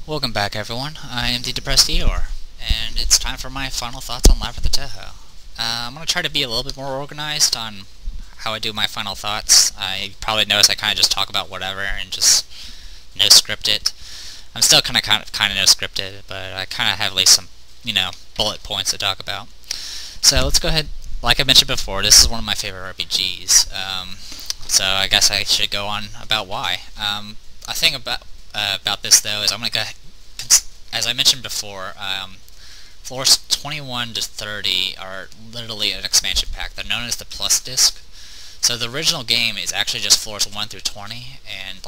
Welcome back, everyone. I am the Depressed Eeyore, and it's time for my final thoughts on Labyrinth of Touhou. I'm going to try to be a little bit more organized on how I do my final thoughts. I probably noticed I kind of just talk about whatever and just no script it. I'm still kind of no scripted, but I kind of have at least some, bullet points to talk about. So let's go ahead. Like I mentioned before, this is one of my favorite RPGs. So I guess I should go on about why. I think about this though is I'm gonna go, as I mentioned before, floors 21 to 30 are literally an expansion pack. They're known as the Plus Disc. So the original game is actually just floors 1 through 20, and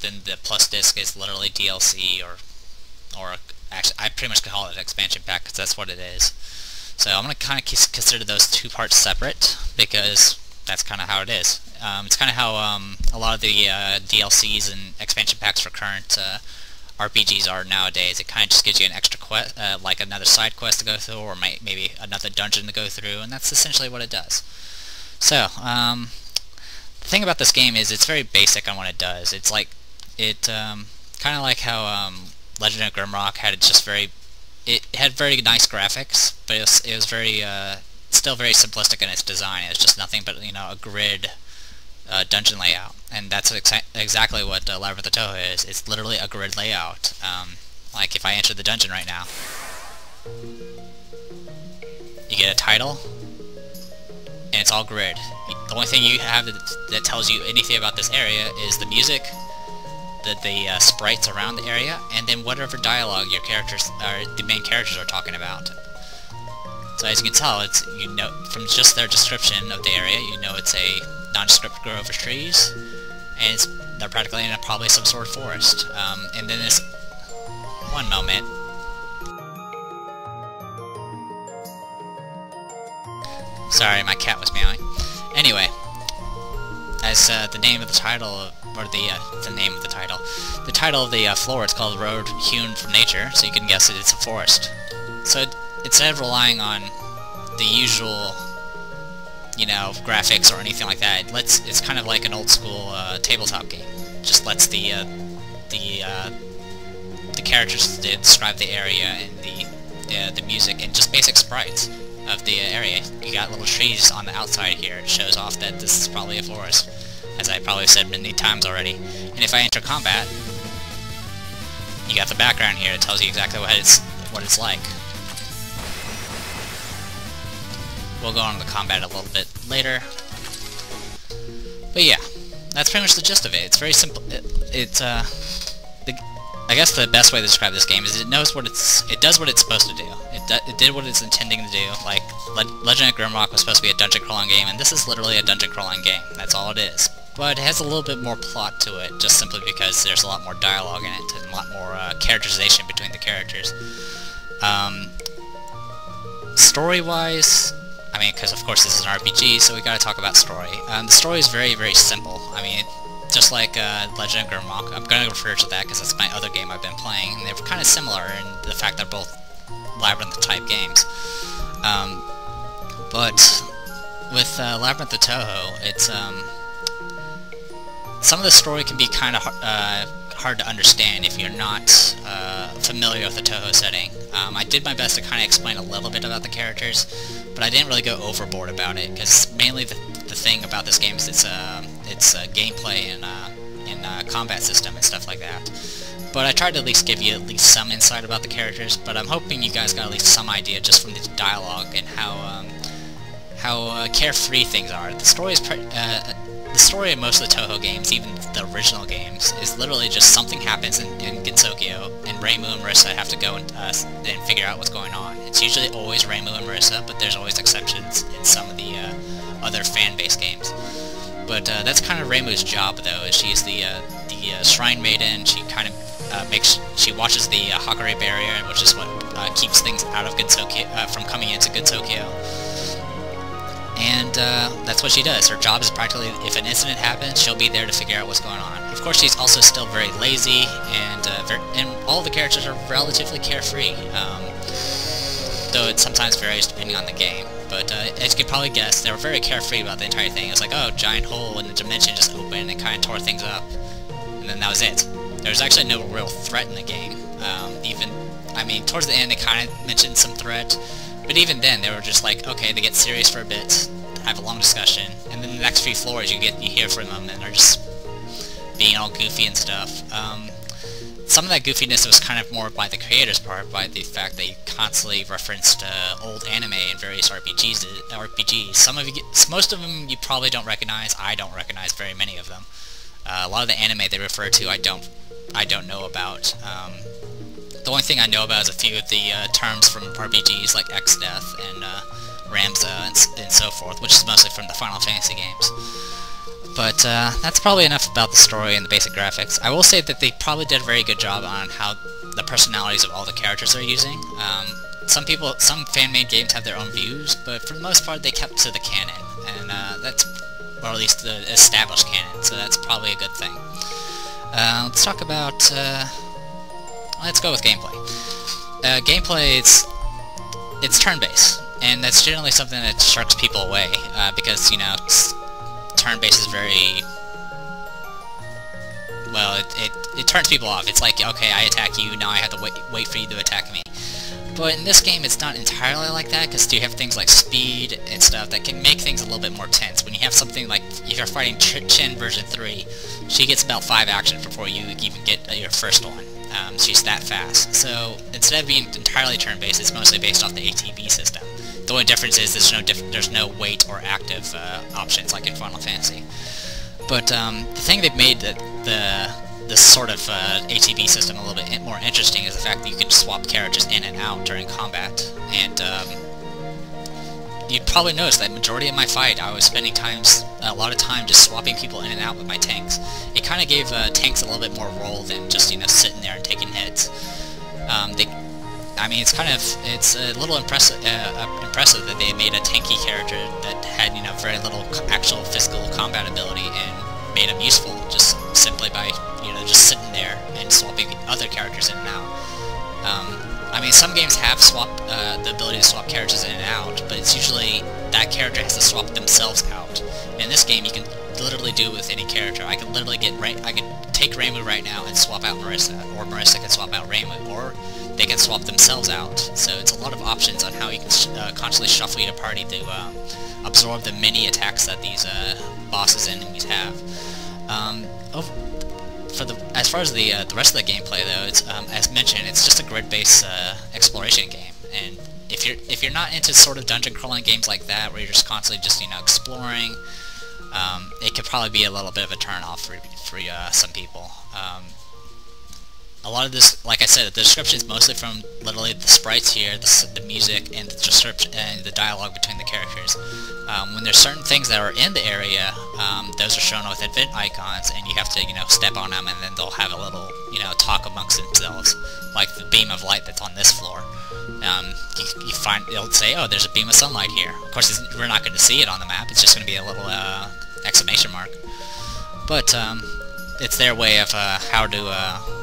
then the Plus Disc is literally DLC or actually I pretty much call it an expansion pack because that's what it is. So I'm gonna kind of consider those two parts separate because that's kind of how it is. It's kind of how a lot of the DLCs and expansion packs for current RPGs are nowadays. It kind of just gives you an extra quest, like another side quest to go through, or maybe another dungeon to go through, and that's essentially what it does. So, the thing about this game is it's very basic on what it does. It's like, kind of like how Legend of Grimrock had it had very nice graphics, but it was very, still very simplistic in its design. It was just nothing but, a grid dungeon layout, and that's exactly what Labyrinth of Touhou is. It's literally a grid layout. Like if I enter the dungeon right now, you get a title, and it's all grid. The only thing you have that tells you anything about this area is the music, the sprites around the area, and then whatever dialogue your characters, or the main characters, are talking about. So as you can tell, it's from just their description of the area, it's a nondescript grove of trees, and they're practically in probably some sort of forest. And then this one moment. Sorry, my cat was meowing. Anyway, as the name of the title, or the name of the title of the floor, it's called Road Hewn from Nature, so you can guess it's a forest. So instead of relying on the usual, graphics or anything like that, it's kind of like an old school tabletop game. Just lets the characters describe the area and the music and just basic sprites of the area. You got little trees on the outside here. It shows off that this is probably a forest, as I probably said many times already. And if I enter combat, you got the background here. It tells you exactly what it's like. We'll go on to the combat a little bit later. But yeah, that's pretty much the gist of it. It's very simple. I guess the best way to describe this game is it does what it's supposed to do. It did what it's intending to do. Like Legend of Grimrock was supposed to be a dungeon crawling game, and this is literally a dungeon crawling game. That's all it is. But it has a little bit more plot to it, just simply because there's a lot more dialogue in it, and a lot more characterization between the characters. Story-wise, because of course this is an RPG, so we gotta talk about story. The story is very, very simple. Just like Legend of Grimrock, I'm gonna refer to that because that's my other game I've been playing, and they're kind of similar in the fact they're both Labyrinth-type games. But with Labyrinth of Touhou, it's some of the story can be kind of hard to understand if you're not familiar with the Touhou setting. I did my best to kind of explain a little bit about the characters, but I didn't really go overboard about it, because mainly the thing about this game is its gameplay and combat system and stuff like that. But I tried to at least give you at least some insight about the characters, but I'm hoping you guys got at least some idea just from the dialogue and how carefree things are. The story is the story of most of the Touhou games, even the original games, is literally just something happens in Gensokyo, and Reimu and Marissa have to go and figure out what's going on. It's usually always Reimu and Marissa, but there's always exceptions in some of the other fan-based games. But that's kind of Reimu's job, though, is she's the Shrine Maiden. She kind of she watches the Hakare barrier, which is what keeps things out of Gensokyo, from coming into Gensokyo. And that's what she does. Her job is practically, if an incident happens, she'll be there to figure out what's going on. Of course, she's also still very lazy, and all the characters are relatively carefree, though it sometimes varies depending on the game. But as you can probably guess, they were very carefree about the entire thing. It was like, oh, giant hole in the dimension just opened and kind of tore things up. And then that was it. There was actually no real threat in the game. I mean, towards the end they kind of mentioned some threat, but even then they were just like, okay, they get serious for a bit, have a long discussion, and then the next few floors you hear from them, and they're just being all goofy and stuff. Some of that goofiness was kind of more by the creators' part, by the fact they constantly referenced old anime and various RPGs. Most of them you probably don't recognize. I don't recognize very many of them. A lot of the anime they refer to, I don't know about. The only thing I know about is a few of the terms from RPGs like X-Death and Ramza and so forth, which is mostly from the Final Fantasy games. But that's probably enough about the story and the basic graphics. I will say that they probably did a very good job on how the personalities of all the characters they're using. Some fan-made games have their own views, but for the most part they kept to the canon, and that's, or at least the established canon, so that's probably a good thing. Let's talk about, let's go with gameplay. Gameplay, it's turn-based, and that's generally something that sharks people away, because, you know, turn-based is very, well, it turns people off. It's like, okay, I attack you, now I have to wait for you to attack me. But in this game, it's not entirely like that, because you have things like speed and stuff that can make things a little bit more tense. When you have something like, if you're fighting Chin version 3, she gets about 5 actions before you even get your first one. She's that fast. So instead of being entirely turn-based, it's mostly based off the ATB system. The only difference is there's no wait or active options like in Final Fantasy. But the thing they've made this sort of ATB system a little bit more interesting is the fact that you can swap characters in and out during combat. And you'd probably notice that majority of my fight I was spending a lot of time just swapping people in and out with my tanks. It kind of gave tanks a little bit more role than just, you know, sitting there and taking hits. I mean, it's a little impressive that they made a tanky character that had, you know, very little actual physical combat ability and made him useful just simply by, you know, just sitting there and swapping other characters in and out. I mean, some games have the ability to swap characters in and out, but it's usually that character has to swap themselves out. And in this game, you can literally do it with any character. I can literally I can take Reimu right now and swap out Marissa, or Marissa can swap out Reimu, or they can swap themselves out. So it's a lot of options on how you can constantly shuffle your party to absorb the mini attacks that these bosses and enemies have. As far as the rest of the gameplay, though, it's as mentioned, it's just a grid-based exploration game. And if you're not into sort of dungeon crawling games like that, where you're just constantly just, you know, exploring, it could probably be a little bit of a turn-off for some people. A lot of this, like I said, the description is mostly from literally the sprites here, the music, and the description and the dialogue between the characters. When there's certain things that are in the area, those are shown with event icons, and you have to, you know, step on them, and then they'll have a little, you know, talk amongst themselves, like the beam of light that's on this floor. It'll say, oh, there's a beam of sunlight here. Of course, we're not going to see it on the map. It's just going to be a little exclamation mark. But it's their way of how to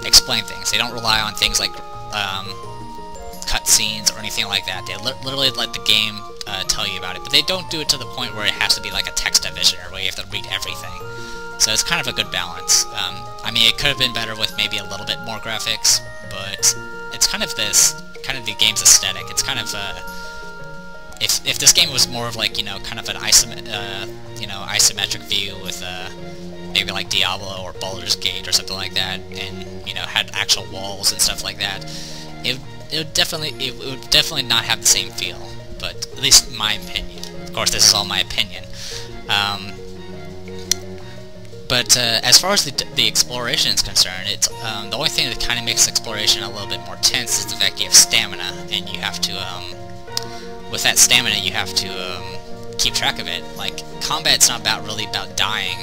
explain things. They don't rely on things like cutscenes or anything like that. They literally let the game tell you about it, but they don't do it to the point where it has to be like a text edition or where you have to read everything. So it's kind of a good balance. I mean, it could have been better with maybe a little bit more graphics, but it's kind of the game's aesthetic. It's kind of if this game was more of like, you know, kind of an isometric view with maybe like Diablo or Baldur's Gate or something like that, and, you know, had actual walls and stuff like that, it would definitely not have the same feel. But at least in my opinion. Of course, this is all my opinion. But as far as the exploration is concerned, it's the only thing that kind of makes exploration a little bit more tense is the fact you have stamina, and you have to with that stamina you have to keep track of it. Like, combat's not really about dying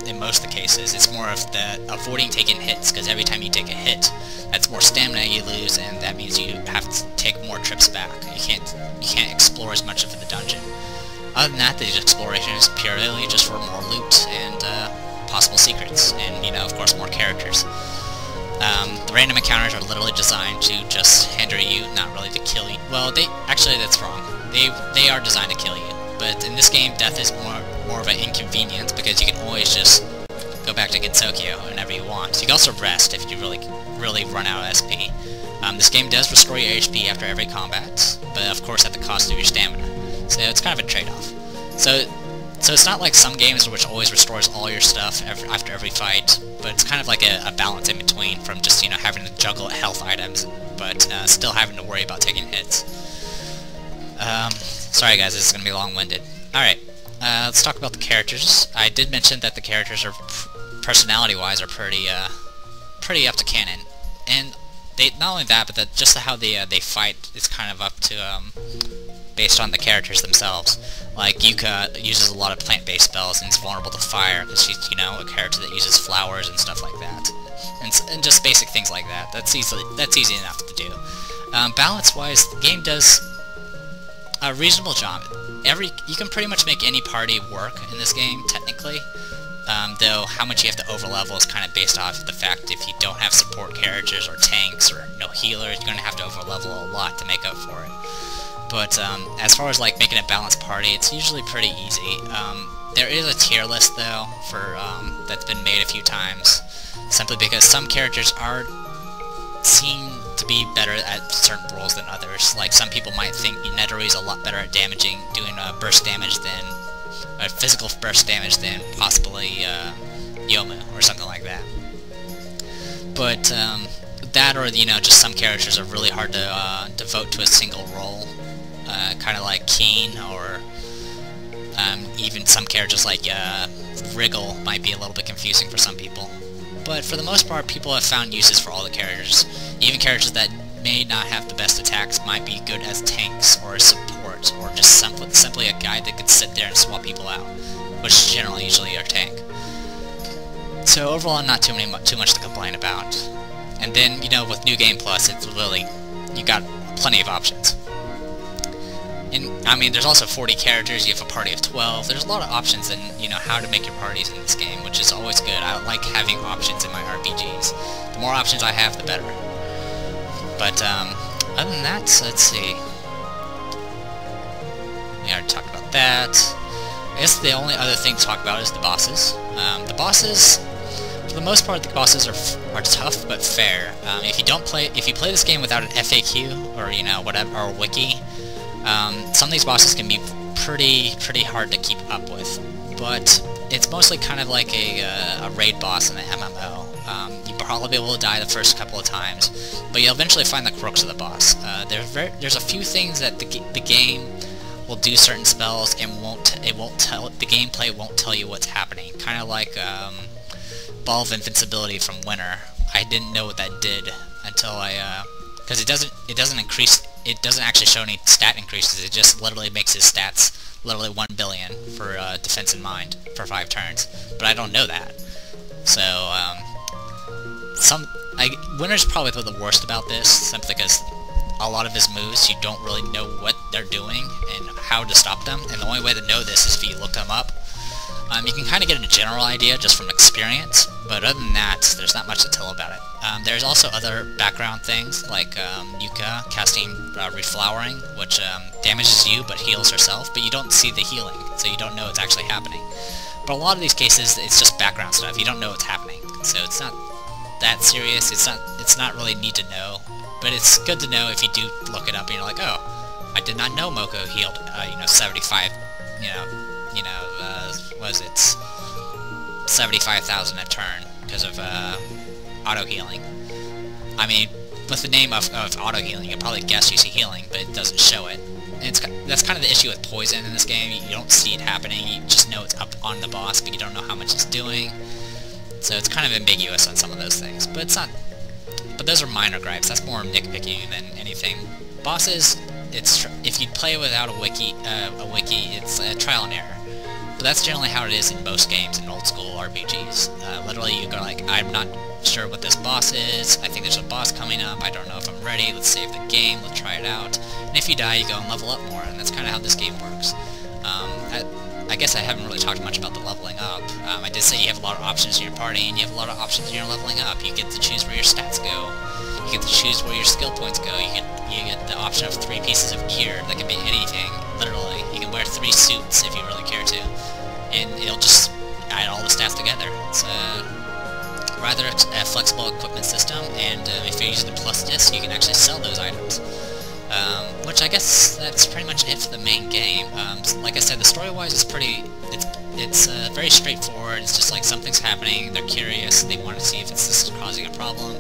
in most of the cases. It's more of avoiding taking hits, because every time you take a hit, that's more stamina you lose, and that means you have to take more trips back. You can't explore as much of the dungeon. Other than that, the exploration is purely just for more loot and possible secrets, and, you know, of course, more characters. The random encounters are literally designed to just hinder you, not really to kill you. Well, actually, that's wrong. They are designed to kill you. But in this game, death is more of an inconvenience, because you can always just go back to Gensokyo whenever you want. You can also rest if you really run out of SP. This game does restore your HP after every combat, but of course at the cost of your stamina. So it's kind of a trade-off. So it's not like some games which always restores all your stuff after every fight, but it's kind of like a balance in between from just, you know, having to juggle health items, but still having to worry about taking hits. Sorry guys, this is going to be long-winded. Alright, let's talk about the characters. I did mention that the characters are, personality-wise, are pretty up to canon. And not only that, but just how they fight is kind of up to, based on the characters themselves. Like, Yuka uses a lot of plant-based spells and is vulnerable to fire, because she's, you know, a character that uses flowers and stuff like that. And just basic things like that. That's easy enough to do. Balance-wise, the game does a reasonable job. You can pretty much make any party work in this game, technically. Though how much you have to overlevel is kind of based off of the fact if you don't have support characters or tanks or no healers, you're going to have to overlevel a lot to make up for it. But as far as like making a balanced party, it's usually pretty easy. There is a tier list though for that's been made a few times, simply because some characters seem to be better at certain roles than others. Like some people might think Nettery is a lot better at doing burst damage than physical burst damage than possibly Yomu or something like that. But that, or you know, just some characters are really hard to devote to a single role, kind of like Keen, or even some characters like Wriggle might be a little bit confusing for some people. But for the most part, people have found uses for all the characters. Even characters that may not have the best attacks might be good as tanks or as support, or just simply a guy that could sit there and swap people out, which is generally usually our tank. So overall, not too much to complain about. And then, you know, with New Game Plus, it's really, you got plenty of options. And I mean, there's also 40 characters. You have a party of 12. There's a lot of options in, you know, how to make your parties in this game, which is always good. I like having options in my RPGs. The more options I have, the better. But other than that, let's see. We already talked about that. I guess the only other thing to talk about is the bosses. The bosses, for the most part, the bosses are tough but fair. If you play this game without an FAQ or, you know, whatever, or wiki, some of these bosses can be pretty hard to keep up with. But it's mostly kind of like a raid boss in an MMO. You'll probably be able to die the first couple of times, but you'll eventually find the crux of the boss. There's a few things that the game will do certain spells and the gameplay won't tell you what's happening. Kind of like Ball of Invincibility from Winter. I didn't know what that did until because it doesn't actually show any stat increases. It just literally makes his stats literally 1 billion for defense in mind for 5 turns. But I don't know that. So Winter's probably the worst about this, simply because a lot of his moves you don't really know what they're doing and how to stop them, and the only way to know this is if you look them up. You can kind of get a general idea just from experience, but other than that, there's not much to tell about it. There's also other background things, like Yuka casting Reflowering, which damages you but heals herself, but you don't see the healing, so you don't know it's actually happening. But a lot of these cases, it's just background stuff. You don't know what's happening, so it's not that serious. It's not really need to know, but it's good to know if you do look it up and you're like, oh, I did not know Moko healed, 75, what is it, 75,000 a turn because of auto healing. I mean, with the name of auto healing, you'll probably guess you see healing, but it doesn't show it. And that's kind of the issue with poison in this game. You don't see it happening. You just know it's up on the boss, but you don't know how much it's doing. So it's kind of ambiguous on some of those things. But it's not. But those are minor gripes. That's more nitpicking than anything. Bosses, if you play without a wiki, it's a trial and error. But that's generally how it is in most games in old school RPGs. Literally, you go like, I'm not sure what this boss is. I think there's a boss coming up. I don't know if I'm ready. Let's save the game. Let's try it out. And if you die, you go and level up more. And that's kind of how this game works. I guess I haven't really talked much about the leveling up. I did say you have a lot of options in your party, and you have a lot of options in your leveling up. You get to choose where your stats go. You get to choose where your skill points go. You get the option of 3 pieces of gear. That can be anything, literally. You can wear 3 suits if you really care to. And it'll just add all the stats together. It's rather a flexible equipment system, and if you're using the plus disc, you can actually sell those items. Which I guess that's pretty much it for the main game. So like I said, the story-wise is it's very straightforward. It's just like something's happening, they're curious, they want to see if it's causing a problem,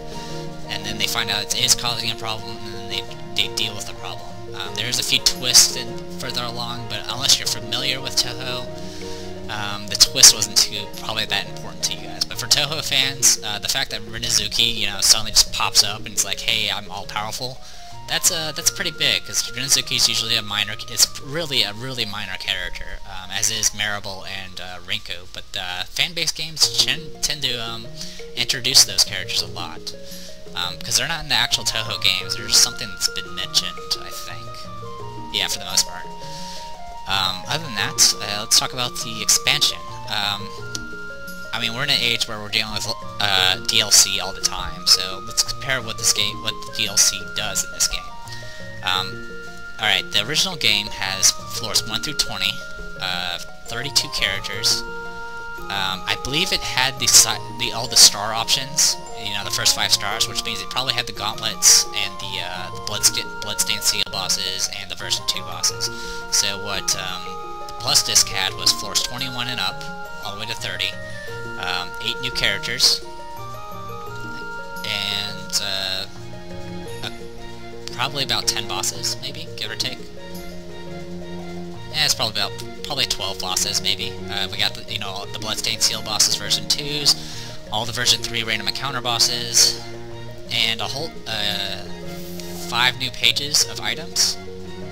and then they find out it is causing a problem, and then they deal with the problem. There's a few twists further along, but unless you're familiar with Touhou, the twist wasn't probably that important to you guys. But for Touhou fans, the fact that Rinazuki, suddenly just pops up and it's like, hey, I'm all powerful, that's pretty big, because Rinazuki is usually it's really a really minor character, as is Marable and Rinku. But fan-based games tend to introduce those characters a lot, because they're not in the actual Touhou games. There's something that's been mentioned, I think. Yeah, for the most part. Other than that, let's talk about the expansion. I mean, we're in an age where we're dealing with DLC all the time, so let's compare what the DLC does in this game. Alright, the original game has floors 1 through 20, 32 characters. I believe it had all the star options, the first 5 stars, which means it probably had the gauntlets and the bloodstained seal bosses and the version 2 bosses. So what the plus disc had was floors 21 and up, all the way to 30, 8 new characters, and probably about 10 bosses, maybe, give or take. Yeah, it's probably 12 bosses, maybe. We got the bloodstained seal bosses version 2s, all the version 3 random encounter bosses, and a whole 5 new pages of items,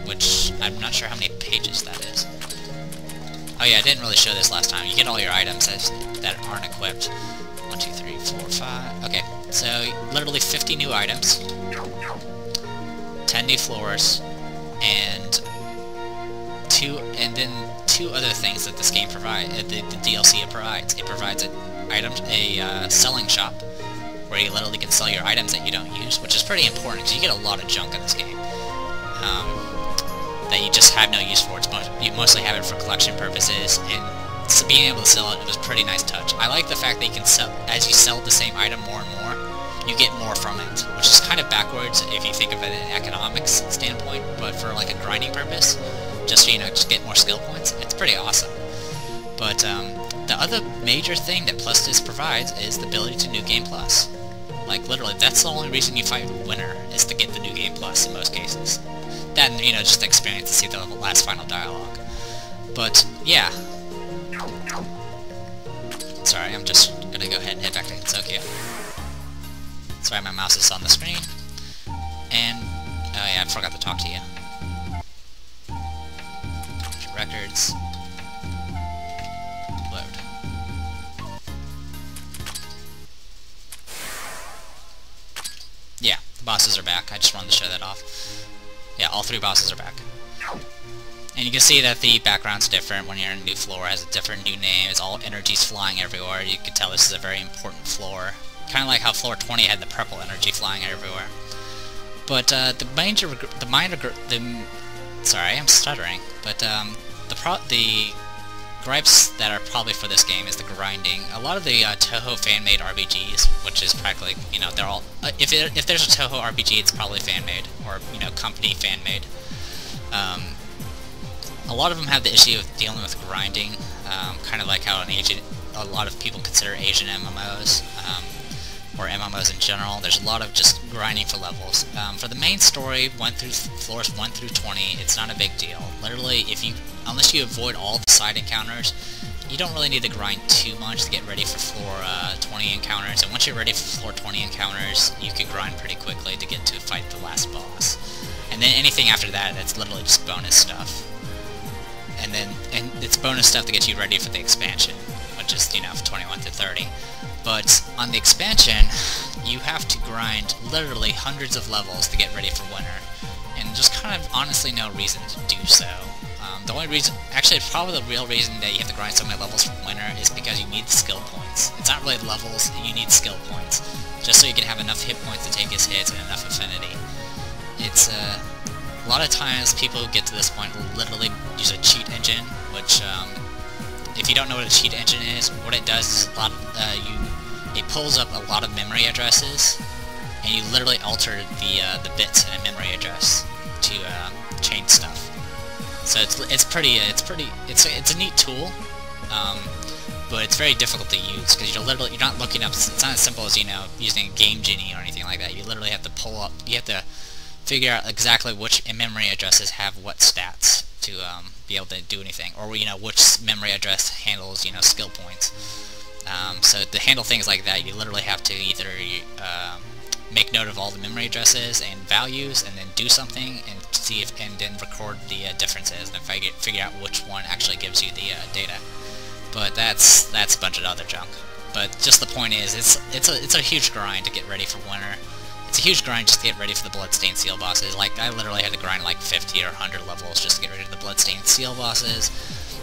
which I'm not sure how many pages that is. Oh yeah, I didn't really show this last time. You get all your items that aren't equipped. 1, 2, 3, 4, 5. Okay, so literally 50 new items, 10 new floors, and then two other things that this game provides. The DLC provides. It provides a selling shop where you literally can sell your items that you don't use, which is pretty important because you get a lot of junk in this game that you just have no use for. You mostly have it for collection purposes, and so being able to sell it was a pretty nice touch. I like the fact that you can sell, as you sell the same item more and more, you get more from it, which is kind of backwards if you think of it in an economics standpoint, but for like a grinding purpose, just just get more skill points, it's pretty awesome. But the other major thing that Plus Disc provides is the ability to New Game Plus. Like literally, that's the only reason you fight Winner, is to get the New Game Plus in most cases. That and, just the experience to see the last final dialogue. But yeah. Sorry, I'm just gonna go ahead and head back to Tokyo. Sorry, my mouse is on the screen. And oh yeah, I forgot to talk to you. Records. Load. Yeah, the bosses are back. I just wanted to show that off. Yeah, all 3 bosses are back. And you can see that the background's different when you're in a new floor. It has a different new name. It's all energies flying everywhere. You can tell this is a very important floor. Kind of like how floor 20 had the purple energy flying everywhere. But sorry, I'm stuttering. But the gripes that are probably for this game is the grinding. A lot of the Touhou fan-made RPGs, which is practically, they're all if there's a Touhou RPG, it's probably fan-made or company fan-made. A lot of them have the issue of dealing with grinding, kind of like how a lot of people consider Asian MMOs, or MMOs in general. There's a lot of just grinding for levels. For the main story, floors 1 through 20, it's not a big deal. Literally, unless you avoid all the side encounters, you don't really need to grind too much to get ready for floor 20 encounters. And once you're ready for floor 20 encounters, you can grind pretty quickly to get to fight the last boss. And then anything after that, it's literally just bonus stuff. And it's bonus stuff to get you ready for the expansion, which is, 21 to 30. But on the expansion, you have to grind literally hundreds of levels to get ready for Winter, and just kind of honestly no reason to do so. The only reason, actually probably the real reason that you have to grind so many levels for Winter is because you need skill points. It's not really levels, you need skill points, just so you can have enough hit points to take his hits and enough affinity. It's a lot of times people who get to this point will literally use a cheat engine, which if you don't know what a cheat engine is, what it does is it pulls up a lot of memory addresses, and you literally alter the bits in a memory address to change stuff. So it's a neat tool, but it's very difficult to use because you're not looking up. It's not as simple as using a game genie or anything like that. You literally have to pull up. You have to figure out exactly which memory addresses have what stats to be able to do anything, or which memory address handles skill points. So to handle things like that, you literally have to either make note of all the memory addresses and values, and then do something and then record the differences, and figure out which one actually gives you the data. But that's a bunch of other junk. But just the point is, it's a huge grind to get ready for winter. It's a huge grind just to get ready for the Bloodstained Seal bosses. Like, I literally had to grind like 50 or 100 levels just to get ready for the Bloodstained Seal bosses.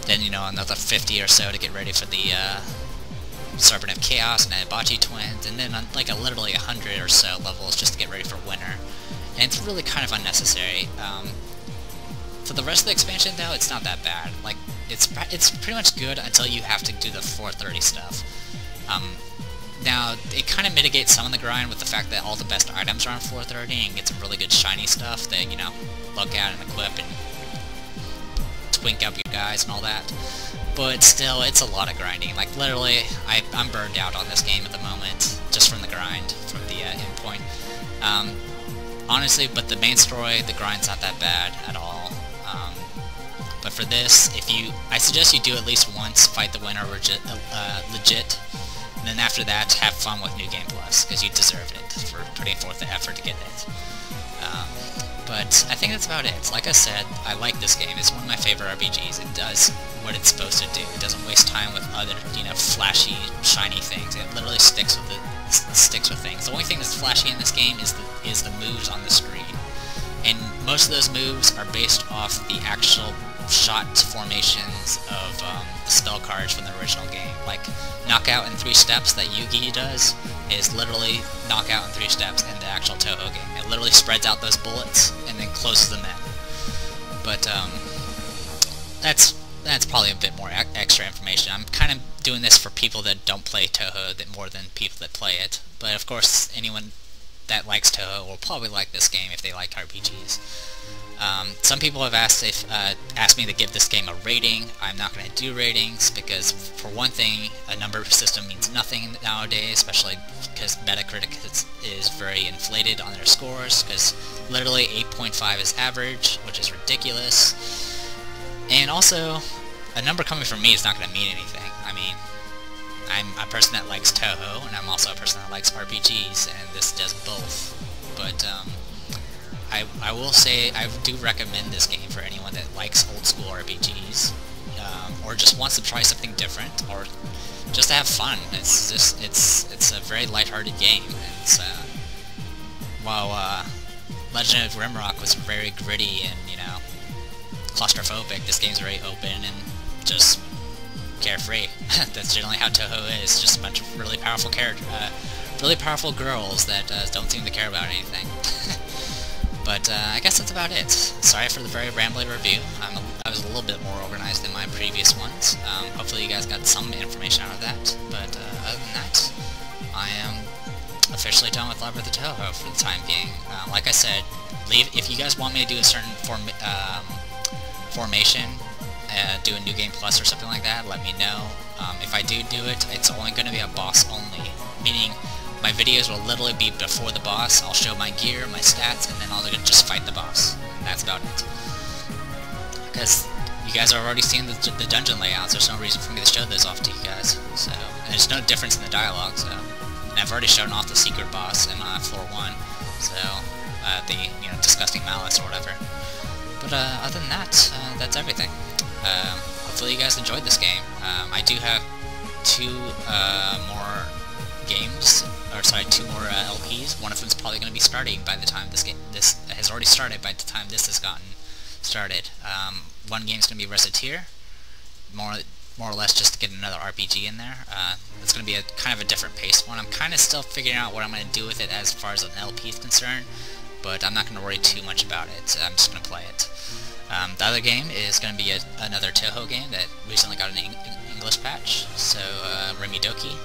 Then, another 50 or so to get ready for the Serpent of Chaos and Hibachi Twins, and then like literally 100 or so levels just to get ready for winter. And it's really kind of unnecessary. For the rest of the expansion, though, it's not that bad. Like, it's pretty much good until you have to do the 430 stuff. Now, it kind of mitigates some of the grind with the fact that all the best items are on floor 30 and get some really good shiny stuff that, look at and equip and twink up your guys and all that. But still, it's a lot of grinding. Like, literally, I'm burned out on this game at the moment, just from the grind, from the endpoint. Honestly, but the main story, the grind's not that bad at all. But for this, I suggest you do at least once, fight the winner legit. And then after that, have fun with New Game Plus, because you deserve it for putting forth the effort to get it. But I think that's about it. Like I said, I like this game. It's one of my favorite RPGs. It does what it's supposed to do. It doesn't waste time with other, flashy, shiny things. It literally sticks with things. The only thing that's flashy in this game is the moves on the screen. And most of those moves are based off the actual shot formations of the spell cards from the original game. Like, knockout in 3 steps that Yugi does is literally knockout in 3 steps in the actual Touhou game. It literally spreads out those bullets and then closes them in. But that's probably a bit more extra information. I'm kind of doing this for people that don't play Touhou more than people that play it. But of course, anyone that likes Touhou will probably like this game if they like RPGs. Some people have asked me to give this game a rating. I'm not going to do ratings because, for one thing, a number system means nothing nowadays, especially because Metacritic is very inflated on their scores, because literally 8.5 is average, which is ridiculous. And also, a number coming from me is not going to mean anything. I mean, I'm a person that likes Touhou, and I'm also a person that likes RPGs, and this does both. But, I will say I do recommend this game for anyone that likes old school RPGs, or just wants to try something different, or just to have fun. It's a very lighthearted game. While Legend of Rimrock was very gritty and claustrophobic, this game's very open and just carefree. That's generally how Touhou is. Just a bunch of really powerful really powerful girls that don't seem to care about anything. But I guess that's about it. Sorry for the very rambly review. I was a little bit more organized than my previous ones. Hopefully you guys got some information out of that. But other than that, I am officially done with Labyrinth of Touhou for the time being. Like I said, if you guys want me to do a certain formation, do a New Game Plus or something like that, let me know. If I do it, it's only going to be a boss only, meaning my videos will literally be before the boss. I'll show my gear, my stats, and then I'll just fight the boss. And that's about it. Because you guys are already seeing the dungeon layouts, there's no reason for me to show those off to you guys. So, and there's no difference in the dialogue, so. And I've already shown off the secret boss in floor 1, so, the, disgusting malice or whatever. But, other than that, that's everything. Hopefully you guys enjoyed this game. I do have 2 more games, or sorry, 2 more LPs. One of them's probably going to be starting by the time this has already started by the time this has gotten started. One game's going to be Reciteer, more or less just to get another RPG in there. It's going to be a kind of a different paced one. I'm kind of still figuring out what I'm going to do with it as far as an LP is concerned, but I'm not going to worry too much about it. I'm just going to play it. The other game is going to be another Touhou game that recently got an English patch, so Remidoki,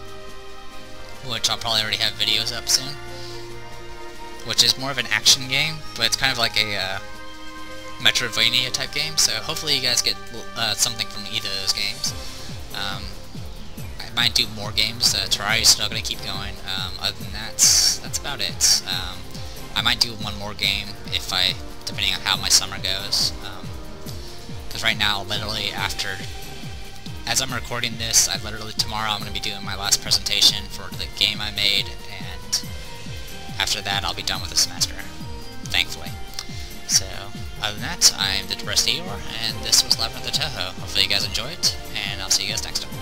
which I'll probably already have videos up soon, which is more of an action game, but it's kind of like a Metroidvania type game, so hopefully you guys get something from either of those games. I might do more games. Terraria's still going to keep going. Other than that, that's about it. I might do one more game depending on how my summer goes. Because right now, literally as I'm recording this, tomorrow I'm going to be doing my last presentation for the game I made, and after that I'll be done with the semester, thankfully. So, other than that, I'm the Depressed Eeyore, and this was Labyrinth of Touhou. Hopefully you guys enjoyed, and I'll see you guys next time.